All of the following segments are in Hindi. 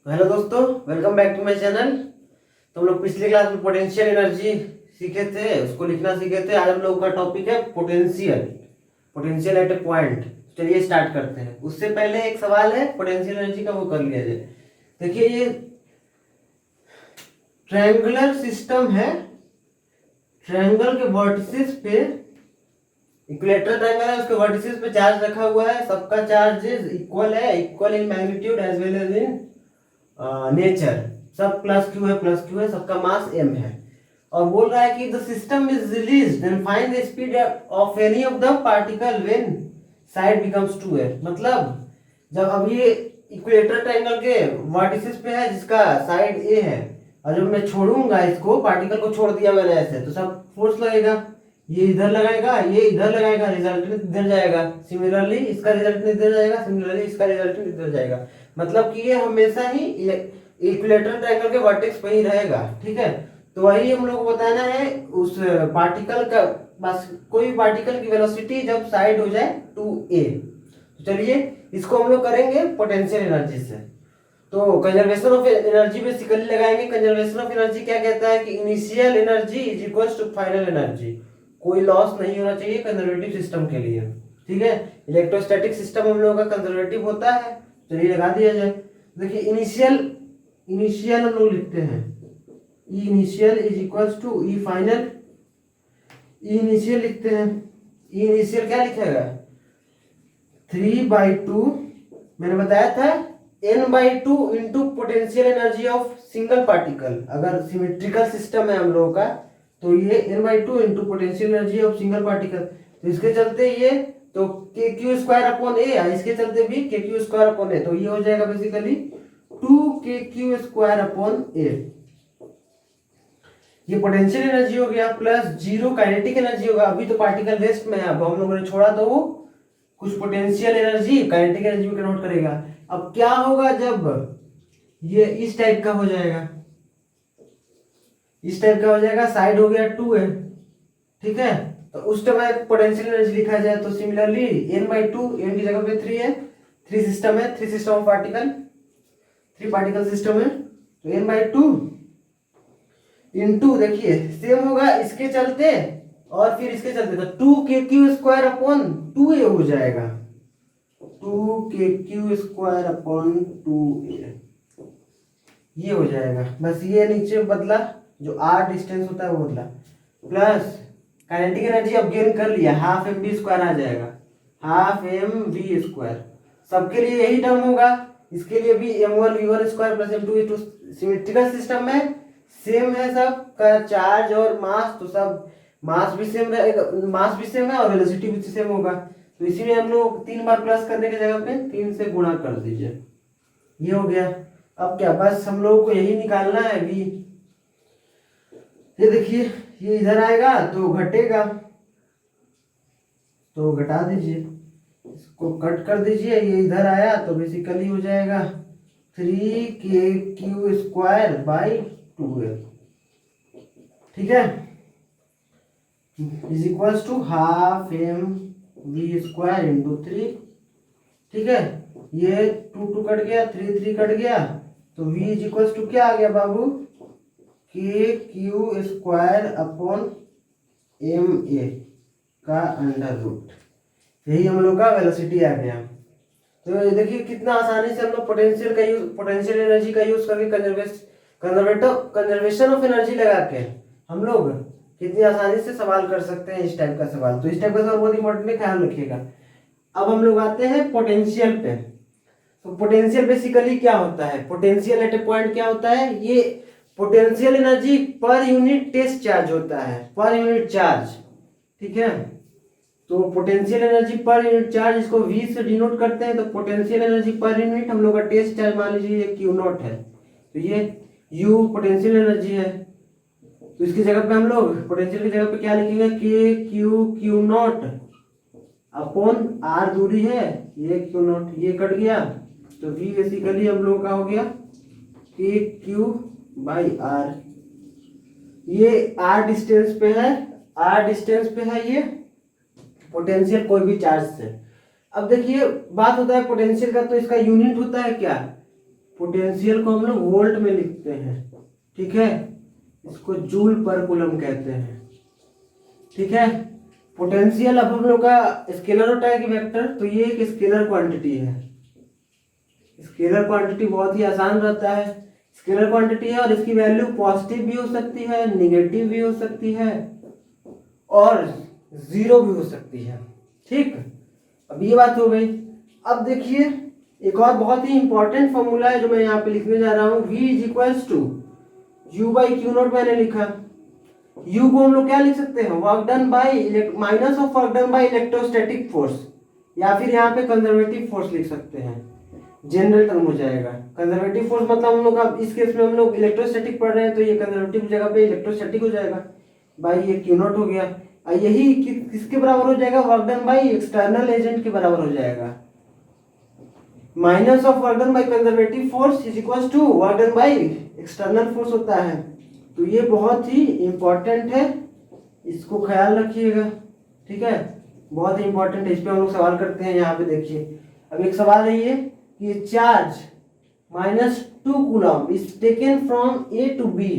हेलो दोस्तों, welcome back to my channel. तो हम लोग पिछले क्लास में पोटेंशियल एनर्जी सीखे थे, उसको लिखना सीखे थे। आज हम लोग का टॉपिक है potential, potential at A point. चलिए स्टार्ट करते हैं। उससे पहले एक सवाल है पोटेंशियल एनर्जी का, वो कर लिया जाए। देखिए, ये ट्रायंगुलर सिस्टम है। ट्रायंगल के वर्टिसेस पे, इक्विलेटरल ट्रायंगल है, उसके वर्टिसेस पे चार्ज रखा हुआ है। सबका चार्ज इक्वल है, equal in magnitude as well as in nature. सब प्लस क्यू है, प्लस क्यू है, सबका मास m है। और बोल रहा है कि the system is released and find the speed of any of the particle when side becomes 2a। मतलब जब अब ये इक्वेटर ट्रायंगल के वर्टिसेस पे है जिसका साइड a है, और जब मैं छोड़ूंगा इसको, पार्टिकल को छोड़ दिया मैंने ऐसे, तो सब फोर्स लगेगा। ये इधर लगाएगा, ये इधर लगाएगा, रिजल्टेंट इधर जाएगा। सिमिलरली इसका रिजल्टेंट इधर जाएगा, सिमिलरली इसका रिजल्टेंट इधर जाएगा। मतलब कि ये हमेशा ही इक्विलेटरल ट्रायंगल के वर्टेक्स पे ही रहेगा। ठीक है, तो वही हम लोग को बताना है। उस पार्टिकल का, बस कोई पार्टिकल की वेलोसिटी जब साइड हो जाए 2a। तो चलिए इसको हम लोग करेंगे पोटेंशियल एनर्जी से। तो कंजर्वेशन ऑफ एनर्जी बेसिकली लगाएंगे। कंजर्वेशन ऑफ एनर्जी क्या कहता है कि initial energy is equal to final energy. कोई लॉस नहीं होना चाहिए कंजर्वेटिव सिस्टम के लिए। ठीक है, इलेक्ट्रोस्टैटिक सिस्टम हम लोगों का कंजर्वेटिव होता है। चलिए लगा दिया जाए। देखिए इनिशियल, इनिशियल हम लोग लिखते हैं E initial is equal to E final. E initial लिखते हैं। ई इनिशियल क्या लिखेगा? 3/2, मैंने बताया था n/2 into potential energy of single particle. अगर सिमेट्रिकल सिस्टम है हम लोगों का, तो ये n/2 into potential energy of single particle. तो इसके चलते ये तो kq² इसके चलते भी kq², तो ये हो जाएगा बेसिकली 2kq²। ये पोटेंशियल एनर्जी हो गया, प्लस 0 काइनेटिक एनर्जी होगा। अभी तो पार्टिकल रेस्ट में है, अब हम लोगों ने छोड़ा तो वो कुछ पोटेंशियल एनर्जी काइनेटिक एनर्जी में कन्वर्ट करेगा। अब क्या होगा जब ये इस टाइप का हो जाएगा, इस टाइप का हो जाएगा, साइड हो गया 2 है। ठीक है, तो उस टाइम पोटेंशियल एनर्जी लिखा जाए तो सिमिलरली n/2, n की जगह पे 3 है। 3 सिस्टम है, 3 system of particle, 3 particle system है। तो n/2 इंटू, देखिए सेम होगा इसके चलते और फिर इसके चलते, तो 2kq²/2a हो जाएगा। 2kq²/2a ये हो जाएगा। बस ये नीचे बदला, जो r डिस्टेंस होता है वो बदला, प्लस काइनेटिक एनर्जी अब गेन कर लिया, हाफ mv² आ जाएगा, हाफ mv²। सबके लिए यही टर्म होगा। इसके लिए भी m1v1² plus m2v2। Symmetrical system में सेम है सबका चार्ज और मास, तो सब मास भी सेम रहेगा, मास भी सेम है और वेलोसिटी भी सेम होगा। तो इसी में हम लोग 3 बार प्लस करने की जगह पे 3 से गुणा कर दीजिए, ये हो गया। अब क्या, बस हम लोगों को यही निकालना है v। ये देखिए, ये इधर आएगा तो घटेगा, तो घटा दीजिए, इसको कट कर दीजिए। ये इधर आया तो बेसिकली हो जाएगा 3kq²/2a। ठीक है, is equals to half mv² into 3। ठीक है, ये 2 कट गया, 3 कट गया, तो v इज इक्वल्स टू क्या आ गया बाबू? kq²/ma का अंडर रूट। यही हम लोग का वेलोसिटी आ गया। तो देखिए कितना आसानी से हम लोग पोटेंशियल का यूज, पोटेंशियल एनर्जी का यूज करके कंजर्वेशन ऑफ एनर्जी लगा के हम लोग कितनी आसानी से सवाल कर सकते हैं इस टाइप का सवाल। तो इस टाइप का सवाल बहुत इंपॉर्टेंट है, ख्याल रखिएगा। अब हम लोग आते हैं पोटेंशियल पे। तो पोटेंशियल बेसिकली क्या होता है? पोटेंशियल एट ए पॉइंट क्या होता है? ये potential energy per unit test charge होता है, पर यूनिट चार्ज। ठीक है, तो potential energy per unit charge, इसको v से डिनोट करते हैं। तो पोटेंशियल एनर्जी पर यूनिट, हम लोग का टेस्ट चार्ज मान लीजिए ये q0 है, तो ये u पोटेंशियल एनर्जी है। तो इसकी जगह पे हम लोग पोटेंशियल की जगह पे क्या लिखेंगे? q0/r दूरी है, ये q0, ये कट गया, तो v बेसिकली हम लोग का हो गया kq/r। ये r डिस्टेंस पे है, r डिस्टेंस पे है ये पोटेंशियल कोई भी चार्ज से। अब देखिए बात होता है पोटेंशियल का, तो इसका यूनिट होता है क्या? पोटेंशियल को हम लोग वोल्ट में लिखते हैं, ठीक है, इसको जूल पर कूलम कहते हैं, ठीक है। पोटेंशियल अब हम लोग का स्केलर होता है कि वेक्टर, तो ये एक स्केलर क्वांटिटी है। स्केलर क्वांटिटी बहुत ही आसान रहता है, स्केलर क्वांटिटी है और इसकी वैल्यू पॉजिटिव भी हो सकती है, निगेटिव भी हो सकती है और जीरो भी हो सकती है, ठीक। अब ये बात हो गई। अब देखिए एक और बहुत ही इंपॉर्टेंट फॉर्मूला है जो मैं यहाँ पे लिखने जा रहा हूँ, V is equals to u by q naught. मैंने लिखा U को हम लोग क्या लिख सकते हैं, work done by minus of work done by electrostatic force, या फिर यहाँ पे कंजर्वेटिव फोर्स लिख सकते हैं, जनरल टर्म हो जाएगा। कंजर्वेटिव फोर्स मतलब हम लोग का इस केस में हम लोग इलेक्ट्रोस्टैटिक पढ़ रहे हैं, तो ये कंजर्वेटिव जगह पे इलेक्ट्रोस्टैटिक हो जाएगा, बाई ये क्यू नॉट हो गया। यही किसके बराबर हो जाएगा, work done by external agent के बराबर हो जाएगा। Minus of work done by conservative force is equal to work done by external force होता है। तो ये बहुत ही इंपॉर्टेंट है, इसको ख्याल रखिएगा, ठीक है, बहुत ही इंपॉर्टेंट है। इस पे हम लोग सवाल करते हैं। यहाँ पे देखिए अब एक सवाल है ये कि charge -2 coulomb is taken from A to B.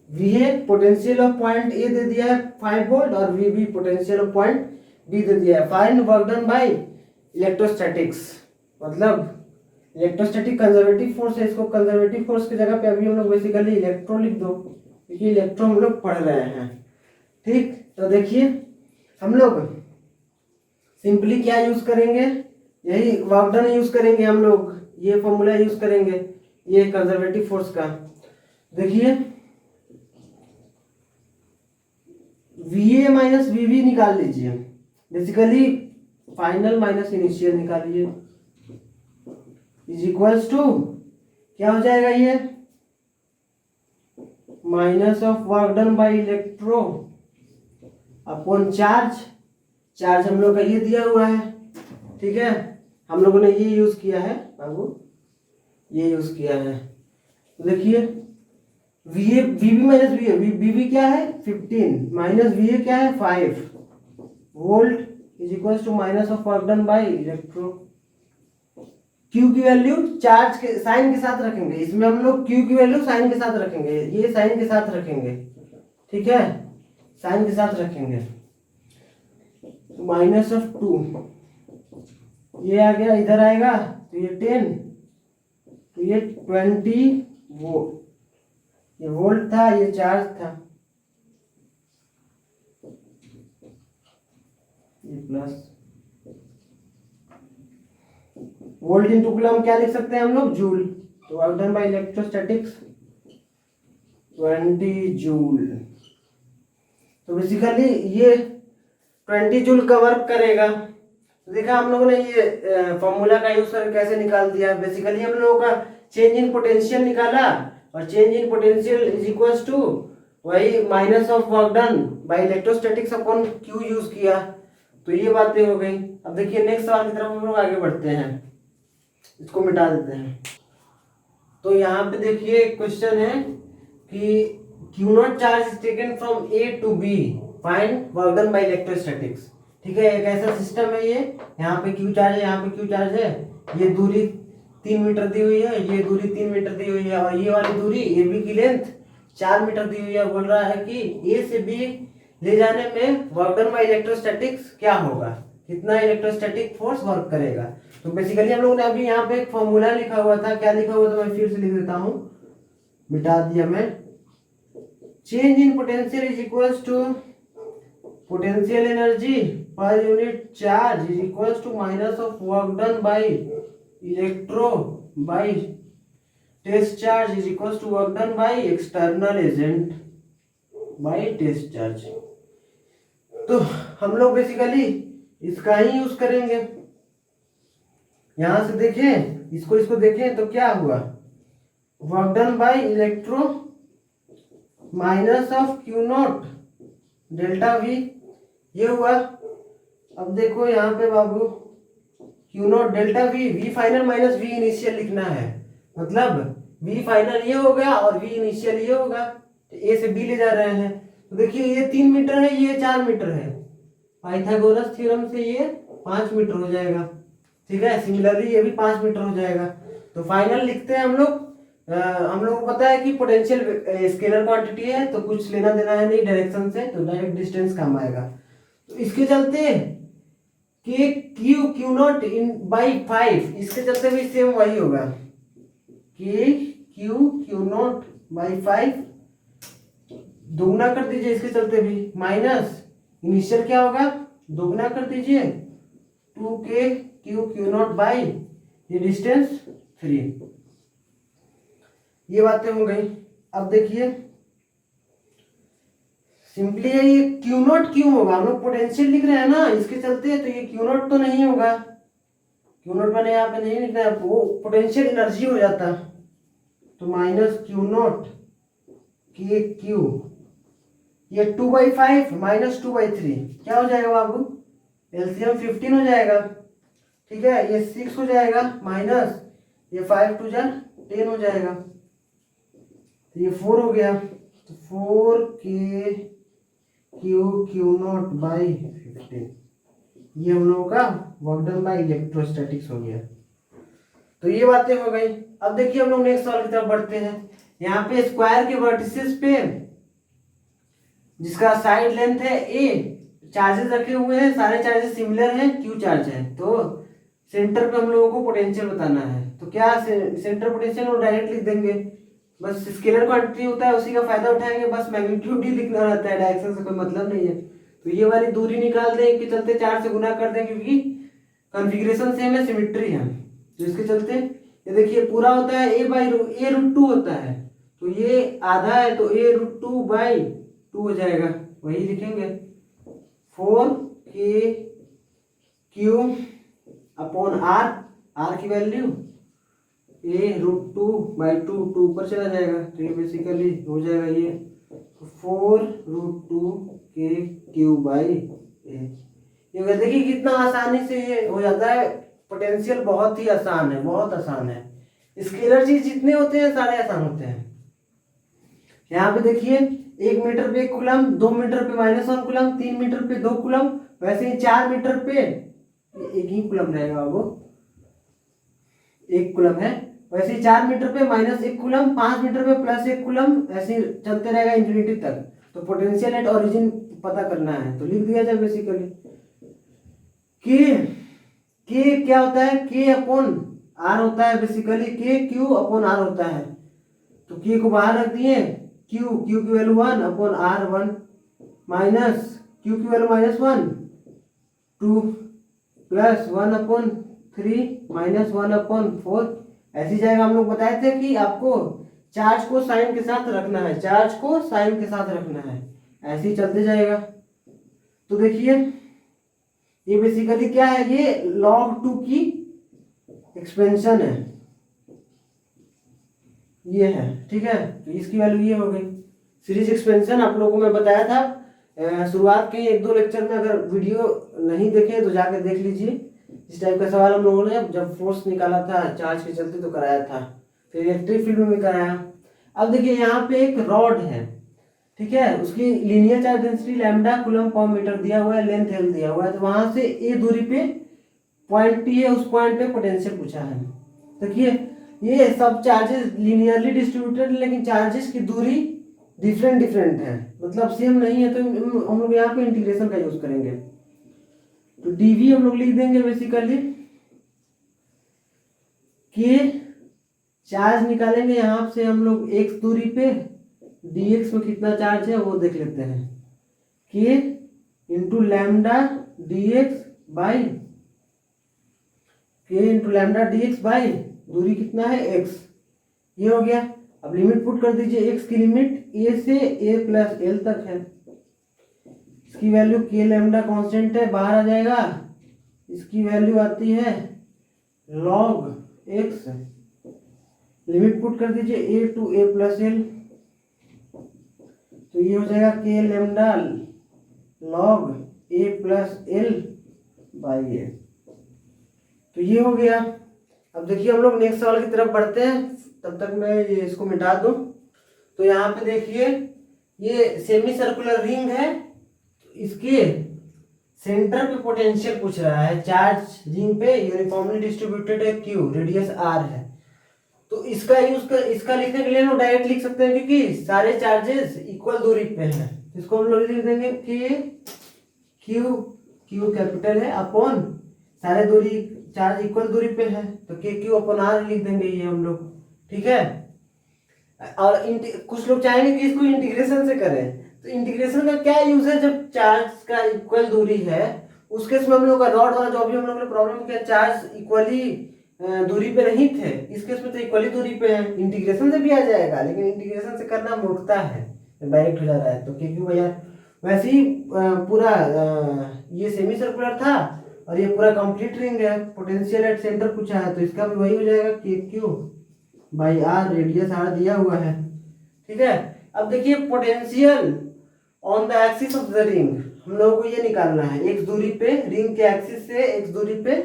V है पोटेंशियल ऑफ पॉइंट ए दे दिया है 5 वोल्ट और वी भी पोटेंशियल ऑफ पॉइंट बी दे दिया है। Find work done by electrostatics, मतलब इलेक्ट्रोस्टैटिक कंजर्वेटिव फोर्स है, इसको कंजर्वेटिव फोर्स की जगह पे अभी हम लोग बेसिकली इलेक्ट्रो लिख दो, क्योंकि इलेक्ट्रो हम लोग पढ़ रहे हैं, ठीक। तो देखिए हम लोग सिंपली क्या यूज करेंगे, यही वर्क डन यूज करेंगे हम लोग, ये फॉर्मूला यूज करेंगे ये कंजर्वेटिव फोर्स का। देखिए VA माइनस VB निकाल लीजिए, बेसिकली फाइनल माइनस इनिशियल निकालिए, इज इक्वल्स टू क्या हो जाएगा, ये minus of work done by electro upon charge. Charge हम लोग का ये दिया हुआ है, ठीक है, हम लोगों ने ये यूज किया है बाबू, ये यूज किया है। तो देखिए VB माइनस VB क्या है 15 माइनस VA क्या है 5 volt is equals to minus of work done by electro. Q की वैल्यू चार्ज के साइन के साथ रखेंगे, इसमें हम लोग Q की वैल्यू साइन के साथ रखेंगे, ये साइन के साथ रखेंगे, ठीक है, साइन के साथ रखेंगे। माइनस ऑफ 2 ये आ गया, इधर आएगा तो ये 10, तो ये 20 वोल्ट, ये वोल्ट था, ये चार्ज था, ये प्लस वोल्ट इंटू कूलम क्या लिख सकते हैं हम लोग, जूल। तो work done by electrostatics 20 joule. तो बेसिकली ये 20 जूल का वर्क करेगा। तो देखा हम लोगों ने ये फॉर्मूला का यूज करके कैसे निकाल दिया। बेसिकली हम लोगों का चेंज इन पोटेंशियल निकाला, और change in potential is equals to वही minus of work done by electrostatics upon q use किया। तो ये बातें हो गई। अब देखिए नेक्स्ट सवाल की तरफ हम लोग आगे बढ़ते हैं, इसको मिटा देते हैं। तो यहाँ पे देखिए क्वेश्चन है कि Q naught charge is taken from A to B, find work done by electrostatics, ठीक है। एक ऐसा सिस्टम है ये, यहाँ पे Q चार्ज है, यहाँ पे Q चार्ज है, ये दूरी 3 मीटर दी हुई है, ये दूरी 3 मीटर दी हुई है, और ये वाली दूरी AB की लेंथ 4 मीटर दी हुई है। बोल रहा है कि A से B ले जाने में वर्क डन बाय इलेक्ट्रोस्टैटिक्स क्या होगा, कितना इलेक्ट्रोस्टैटिक फोर्स वर्क करेगा। तो बेसिकली हम लोगों ने अभी यहाँ पे एक फॉर्मूला लिखा हुआ था, क्या लिखा हुआ था मैं फिर से लिख देता हूँ, मिटा दिया मैं। Change in potential is equals to potential energy per unit charge is equals to minus of work done by electro by test charge is equals to work done by external agent by test charge. तो हम लोग बेसिकली इसका ही यूज करेंगे। यहां से देखें, इसको देखें तो क्या हुआ, work done by electro minus of q naught delta v, ये हुआ। अब देखो यहाँ पे बाबू q naught delta v, v final minus v initial लिखना है, मतलब वी फाइनल ये हो गया और वी इनिशियल ये होगा। तो ए से बी ले जा रहे हैं, तो देखिए ये 3 मीटर है, ये 4 मीटर है, पाइथागोरस थ्योरम से ये 5 मीटर हो जाएगा, ठीक है। सिमिलरली ये भी 5 मीटर हो जाएगा। तो फाइनल लिखते हैं हम लोग। हम लोग को पता है कि पोटेंशियल स्केलर क्वांटिटी है, तो कुछ लेना देना है नहीं डायरेक्शन से, तो डायरेक्ट डिस्टेंस काम आएगा। तो इसके चलते कि Q Q not in by 5, इसके चलते भी सेम वही होगा कि क्यू क्यू नॉट बाई 5 दोगुना कर दीजिए, इसके चलते भी माइनस इनिशियल क्या होगा, दोगुना कर दीजिए 2k Q Q not by ये डिस्टेंस 3। ये बातें हो गई। अब देखिए सिंपली ये क्यू नॉट क्यों होगा, हम लोग पोटेंशियल लिख रहे हैं ना, इसके चलते तो ये क्यू नॉट तो नहीं होगा, क्यू नॉट मैंने यहाँ पे नहीं लिखना है, वो पोटेंशियल एनर्जी हो जाता, तो माइनस क्यू नॉट के क्यू, ये 2/5 माइनस 2/3 क्या हो जाएगा बाबू, एलसीएम 15 हो जाएगा। ठीक है, ये 6 हो जाएगा माइनस ये 5 2 जा 10 हो जाएगा, तो ये 4 हो गया, तो 4k Q Q not by 15, ये हम लोगों का वर्क डन बाई इलेक्ट्रोस्टैटिक्स हो गया। तो ये बातें हो गई। अब देखिए हम लोग नेक्स्ट सवाल की तरफ बढ़ते हैं। यहाँ पे स्क्वायर के वर्टिसेस पे जिसका साइड लेंथ है a, चार्जेस रखे हुए हैं, सारे चार्जेस सिमिलर हैं, q चार्ज है, तो सेंटर पे हम लोगों को पोटेंशियल बताना है। तो क्या सेंटर पोटेंशियल वो डायरेक्ट लिख देंगे, बस स्केलर क्वांटिटी होता है उसी का फायदा उठाएंगे, बस मैग्नीट्यूड ही लिखना रहता है, डायरेक्शन से कोई मतलब नहीं है। तो ये वाली दूरी निकाल दें कि चलते 4 से गुना कर दें, क्योंकि कॉन्फ़िगरेशन सेम है, सिमेट्री है, तो इसके चलते ये देखिए पूरा होता है a/√2 होता है, तो ये आधा है तो a√2/2 हो जाएगा, वही लिखेंगे 4k क्यू अपॉन r की वैल्यू a√2/2, 2 ऊपर चला जाएगा, तो ये बेसिकली हो जाएगा ये 4√2k क्यू बाई a। ये देखिए कितना आसानी से ये हो जाता है, पोटेंशियल बहुत ही आसान है, बहुत आसान है। स्केलर चीज जितने होते हैं सारे आसान होते हैं। यहाँ पे देखिए 1 मीटर पे 1 कूलम, 2 मीटर पे -1 कूलम, 3 मीटर पे 2 कूलम, वैसे ही 4 मीटर पे 1 ही कूलम रहेगा, वो 1 कूलम है, वैसे ही 4 मीटर पे -1 कूलम, 5 मीटर पे +1 कूलम, ऐसे ही चलते रहेगा इंफिनिटी तक। तो पोटेंशियल एट ओरिजिन पता करना है, तो लिख दिया जाए बेसिकली के क्या होता है, के अपॉन आर होता है, बेसिकली के क्यू अपॉन आर होता है, तो के को बाहर रख दिए, क्यू की value 1 upon R 1 minus Q की value -1 2 plus 1 upon 3 minus 1 upon 4, ऐसी जाएगा। हम लोग बताए थे कि आपको चार्ज को साइन के साथ रखना है, चार्ज को साइन के साथ रखना है, ऐसे ही चलते जाएगा। तो देखिए ये बेसिकली क्या है, ये log2 की एक्सपेंशन है, ये है, ठीक है, तो इसकी वैल्यू ये हो गई। सीरीज एक्सपेंशन आप लोगों को मैं बताया था शुरुआत के 1-2 लेक्चर में, अगर वीडियो नहीं देखे तो जाकर देख लीजिए। इस टाइप का सवाल हम लोगों ने जब फोर्स निकाला था चार्ज के चलते तो कराया था, फिर इलेक्ट्रिक फील्ड में भी कराया। अब देखिए यहाँ पे एक रॉड है, ठीक है, उसकी linear charge density lambda coulomb per metre दिया हुआ है, लेंथ एल दिया हुआ है, तो वहां से ए दूरी पे पॉइंट टी है, उस पॉइंट पे पोटेंशियल पूछा है। देखिए ये सब चार्जेस लीनियरली डिस्ट्रीब्यूटेड, लेकिन चार्जेस की दूरी डिफरेंट है, मतलब सेम नहीं है, तो हम लोग यहाँ पे इंटीग्रेशन का यूज करेंगे। तो डीवी हम लोग लिख देंगे बेसिकली कि चार्ज निकालेंगे यहाँ से हम लोग x दूरी पे, dx में कितना चार्ज है वो देख लेते हैं, कि इंटू लैम्डा dx बाई के इंटू लैम्डा dx बाई दूरी कितना है x, ये हो गया। अब लिमिट पुट कर दीजिए, x की लिमिट a से a प्लस l तक है, इसकी वैल्यू k लैम्डा कांस्टेंट है, बाहर आ जाएगा, इसकी वैल्यू आती है log x, लिमिट पुट कर दीजिए a to a plus l, तो ये हो जाएगा k lambda log a plus l by a, तो ये हो गया। अब देखिए हम लोग नेक्स्ट सवाल की तरफ बढ़ते हैं, तब तक मैं ये इसको मिटा दूं। तो यहाँ पे देखिए ये सेमी सर्कुलर रिंग है, इसके सेंटर पे पोटेंशियल पूछ रहा है, चार्ज रिंग पे यूनिफॉर्मली डिस्ट्रीब्यूटेड है, क्यू रेडियस आर है, तो इसका लिखने के लिए हम डायरेक्ट लिख सकते हैं, क्योंकि सारे चार्जेस इक्वल दूरी पे हैं। इसको हम लोग लिख देंगे कि क्यू कैपिटल है अपॉन सारे दूरी चार्ज इक्वल दूरी पे है, तो के क्यू अपॉन आर लिख देंगे ये हम लोग। ठीक है। और कुछ लोग चाहेंगे कि इसको इंटीग्रेशन से करें, तो इंटीग्रेशन का क्या यूज है? जब चार्ज का इक्वल दूरी है उस केस में हम लोग का रॉड वाला जो भी हम लोग ने प्रॉब्लम किया, चार्ज इक्वली दूरी पे नहीं थे, इस केस में तो इक्वली दूरी पे है, इंटीग्रेशन से भी आ जाएगा, लेकिन इंटीग्रेशन से करना मूर्खता है, डायरेक्ट हो जा रहा है। तो क्योंकि भैया वैसे ही पूरा ये सेमी सर्कुलर था और ये पूरा कंप्लीट रिंग है, पोटेंशियल एट सेंटर पूछा है, तो इसका भी वही हो जाएगा K Q by R, radius R दिया हुआ है। ठीक है। अब देखिए potential on the axis of the ring हम लोगों को ये निकालना है, एक्स दूरी पे, रिंग के एक्सिस से एक्स दूरी पे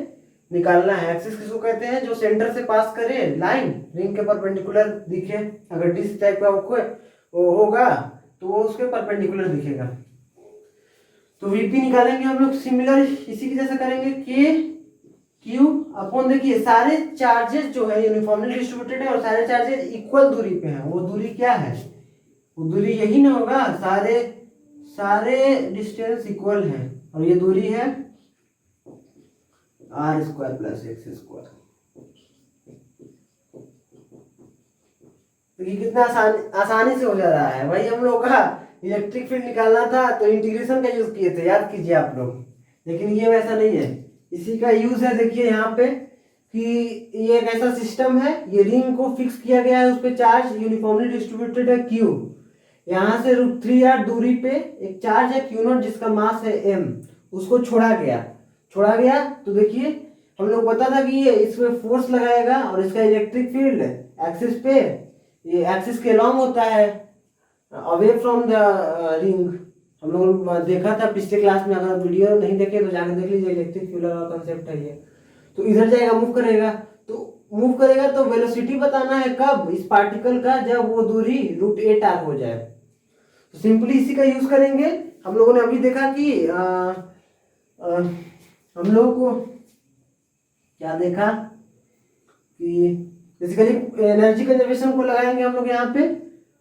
निकालना है। एक्सिस किसको कहते हैं? जो सेंटर से पास करे लाइन, रिंग के परपेंडिकुलर दिखे, अगर डिस्क टाइप का वो होगा तो वो उसके परपेंडिकुलर दिखेगा। तो वीपी निकालेंगे हम लोग सिमिलर इसी की जैसा करेंगे, के क्यू अपॉन, देखिए सारे चार्जेस जो है यूनिफॉर्मली डिस्ट्रीब्यूटेड है और सारे चार्जेस इक्वल दूरी पे हैं। वो दूरी क्या है? वो दूरी यही ना होगा, सारे डिस्टेंस इक्वल हैं और ये दूरी है R square plus x square. तो ये कितना आसानी से हो जा रहा है। भाई हम लोग का इलेक्ट्रिक फील्ड निकालना था तो इंटीग्रेशन का यूज किए थे, याद कीजिए आप लोग, लेकिन ये वैसा नहीं है। इसी का यूज है देखिए यहाँ पे कि ये एक ऐसा सिस्टम है, ये रिंग को फिक्स किया गया है, उस पर चार्ज यूनिफॉर्मली डिस्ट्रीब्यूटेड है क्यू, यहाँ से √3r दूरी पे एक चार्ज है Q0 जिसका मास है m, उसको छोड़ा गया। तो देखिए हम लोग पता था कि ये इसमें फोर्स लगाएगा और इसका इलेक्ट्रिक फील्ड एक्सिस पे, ये एक्सिस के अलॉन्ग होता है अवे फ्रॉम द रिंग। हम लोग देखा था पिछले क्लास में, अगर वीडियो नहीं देखे तो जाकर देख लीजिए, इलेक्ट्रिक फील्ड का कंसेप्ट है ये। तो इधर जाएगा, मूव करेगा तो वेलोसिटी बताना है कब? इस पार्टिकल का जब वो दूरी √8r हो जाए। तो सिंपली इसी का यूज करेंगे। हम लोगों ने अभी देखा कि हम लोगों को क्या देखा कि बेसिकली एनर्जी कंजर्वेशन को लगाएंगे हम लोग यहाँ पे।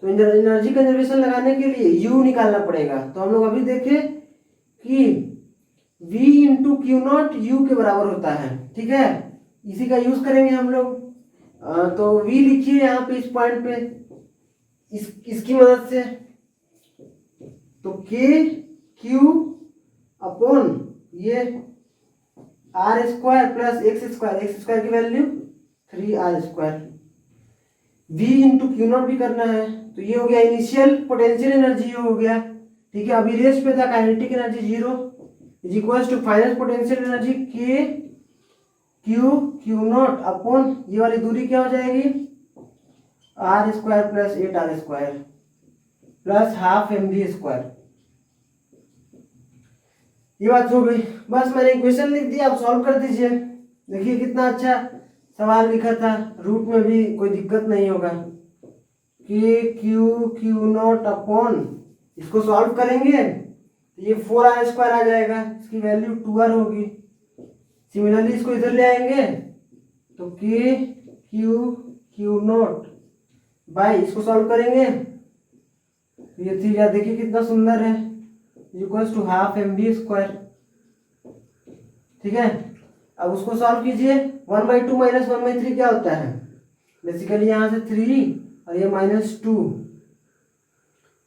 तो एनर्जी कंजर्वेशन लगाने के लिए यू निकालना पड़ेगा। तो हम लोग अभी देखे कि V इंटू Q0 U के बराबर होता है। ठीक है, इसी का यूज करेंगे हम लोग। तो V लिखिए यहाँ पे इस पॉइंट पे, इसकी मदद से। तो K Q अपॉन ये R square plus x square की value 3R square. V into Q0 भी करना है, तो ये हो गया इनिशियल पोटेंशियल एनर्जी, ये हो गया। ठीक है, अभी रेस्ट पे था, kinetic energy 0 is equal to final potential energy K Q0 upon ये वाली दूरी क्या हो जाएगी? R square plus 8R square plus half mv square. ये बात हो गई। बस मैंने इक्वेशन लिख दिया, आप सॉल्व कर दीजिए। देखिए कितना अच्छा सवाल लिखा था, रूट में भी कोई दिक्कत नहीं होगा। K Q0 अपॉन, इसको सॉल्व करेंगे तो ये 4R स्क्वायर आ जाएगा, इसकी वैल्यू 2R होगी। सिमिलरली इसको इधर ले आएंगे तो K Q0 बाई, इसको सॉल्व करेंगे ये थीटा, देखिए कितना सुंदर है, equals to half mv square. ठीक है, अब उसको सॉल्व कीजिए। 1/2 माइनस 1/3 क्या होता है? बेसिकली यहाँ से 3 और ये -2,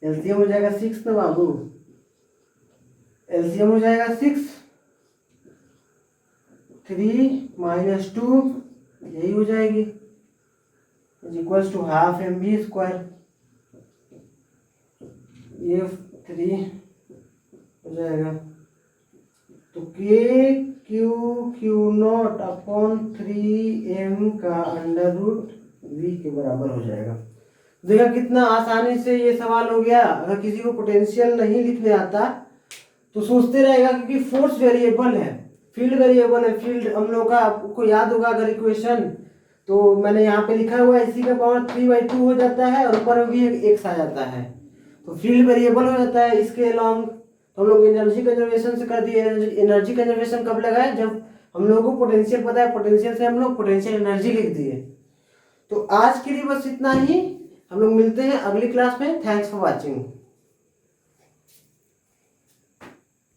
एलसीएम हो जाएगा 6 ना बाबू, एलसीएम हो जाएगा 6, 3 - 2 यही हो जाएगी, equals to half mv square. ये 3 हो जाएगा, तो K Q0 अपॉन 3m का √v के बराबर हो जाएगा। देखा कितना आसानी से ये सवाल हो गया। अगर किसी को पोटेंशियल नहीं लिखने आता तो सोचते रहेगा, क्योंकि फोर्स वेरिएबल है, फील्ड वेरिएबल है। फील्ड हम लोग का, आपको याद होगा अगर इक्वेशन, तो मैंने यहाँ पे लिखा हुआ है, इसी का पावर 3/2 हो जाता है और ऊपर में भी एक x आ जाता है, तो फील्ड वेरिएबल हो जाता है इसके अलोंग। तो हम लोग एनर्जी कंजर्वेशन से कर दिए। एनर्जी कंजर्वेशन कब लगाए? जब हम लोगों को पोटेंशियल पता है, पोटेंशियल से हम लोग पोटेंशियल एनर्जी लिख दिए। तो आज के लिए बस इतना ही। हम लोग मिलते हैं अगली क्लास में। Thanks for watching.